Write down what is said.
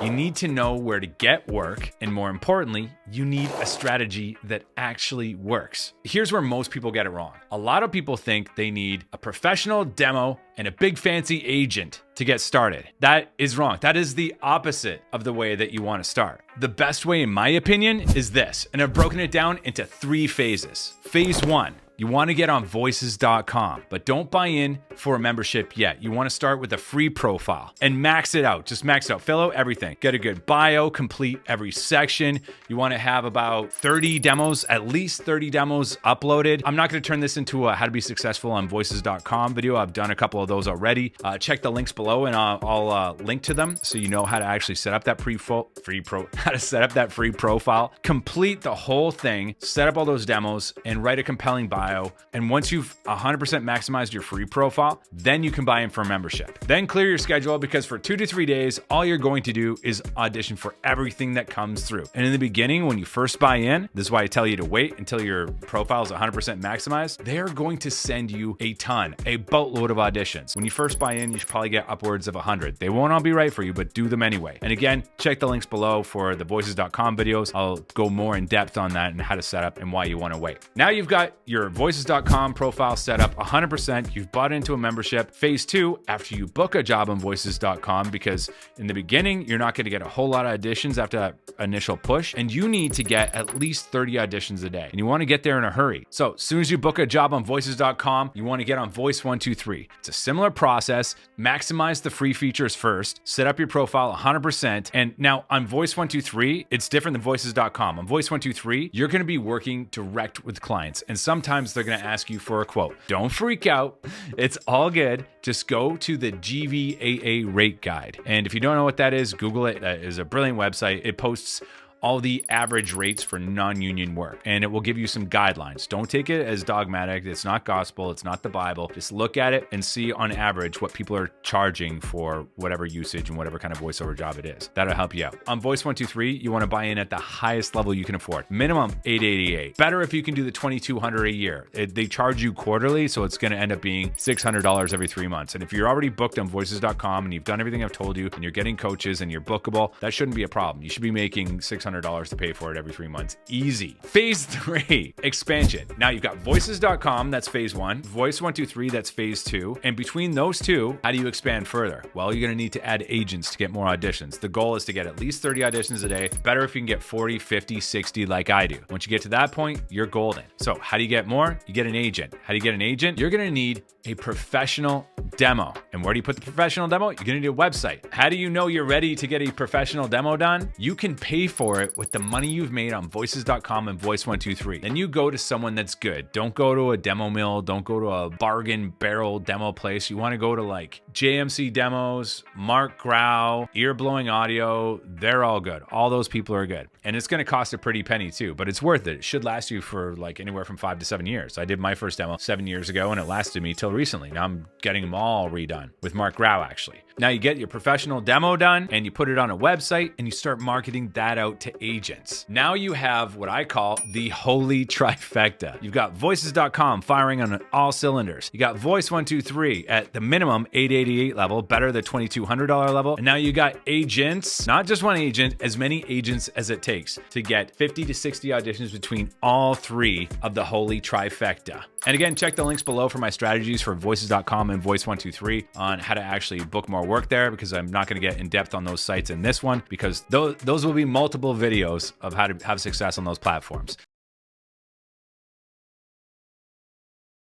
You need to know where to get work, and more importantly, you need a strategy that actually works. Here's where most people get it wrong. A lot of people think they need a professional demo and a big fancy agent to get started. That is wrong. That is the opposite of the way that you want to start. The best way, in my opinion, is this, and I've broken it down into 3 phases. Phase 1. You want to get on voices.com, but don't buy in for a membership yet. You want to start with a free profile and max it out. Just max it out. Fill out everything. Get a good bio, complete every section. You want to have about 30 demos, at least 30 demos uploaded. I'm not going to turn this into a how to be successful on voices.com video. I've done a couple of those already. Check the links below and I'll link to them so you know how to actually set up that free profile. Complete the whole thing, set up all those demos, and write a compelling bio. And once you've 100% maximized your free profile, then you can buy in for a membership. Then clear your schedule, because for 2 to 3 days, all you're going to do is audition for everything that comes through. And in the beginning, when you first buy in, this is why I tell you to wait until your profile is 100% maximized. They're going to send you a boatload of auditions. When you first buy in, you should probably get upwards of 100. They won't all be right for you, but do them anyway. And again, check the links below for the voices.com videos. I'll go more in depth on that and how to set up and why you want to wait. Now you've got your voices.com profile set up 100%. You've bought into a membership. Phase 2, after you book a job on voices.com, because in the beginning, you're not going to get a whole lot of auditions after that initial push, and you need to get at least 30 auditions a day. And you want to get there in a hurry. So as soon as you book a job on voices.com, you want to get on Voice 123. It's a similar process. Maximize the free features first. Set up your profile 100%. And now on Voice 123, it's different than voices.com. On Voice 123, you're going to be working direct with clients, and sometimes they're going to ask you for a quote. Don't freak out. It's all good. Just go to the GVAA rate guide. And if you don't know what that is, Google it. That is a brilliant website. It posts all the average rates for non-union work, and it will give you some guidelines. Don't take it as dogmatic. It's not gospel. It's not the Bible. Just look at it and see on average what people are charging for whatever usage and whatever kind of voiceover job it is. That'll help you out. On Voice 123, you want to buy in at the highest level you can afford. Minimum $888. Better if you can do the $2,200 a year. They charge you quarterly, so it's going to end up being $600 every 3 months. And if you're already booked on voices.com and you've done everything I've told you and you're getting coaches and you're bookable, that shouldn't be a problem. You should be making $600 to pay for it every 3 months. Easy. Phase 3, expansion. Now you've got voices.com, that's phase 1. Voice 123, that's phase 2. And between those two, how do you expand further? Well, you're going to need to add agents to get more auditions. The goal is to get at least 30 auditions a day. Better if you can get 40, 50, 60 like I do. Once you get to that point, you're golden. So how do you get more? You get an agent. How do you get an agent? You're going to need a professional demo. And where do you put the professional demo? You're going to need a website. How do you know you're ready to get a professional demo done? You can pay for it with the money you've made on voices.com and Voice 123. Then you go to someone that's good. Don't go to a demo mill. Don't go to a bargain barrel demo place. You want to go to like JMC Demos, Mark Grau, Ear Blowing Audio. They're all good. All those people are good. And it's going to cost a pretty penny too, but it's worth it. It should last you for like anywhere from 5 to 7 years. I did my first demo 7 years ago and it lasted me till recently. Now I'm getting them all redone with Mark Grau actually. Now you get your professional demo done and you put it on a website and you start marketing that out to agents. Now you have what I call the holy trifecta. You've got voices.com firing on all cylinders. You got Voice 123 at the minimum $888 level, better the $2,200 level. And now you got agents, not just one agent, as many agents as it takes to get 50 to 60 auditions between all 3 of the holy trifecta. And again, check the links below for my strategies for voices.com and Voice 123 on how to actually book more work there, because I'm not going to get in depth on those sites in this one, because those will be multiple videos of how to have success on those platforms.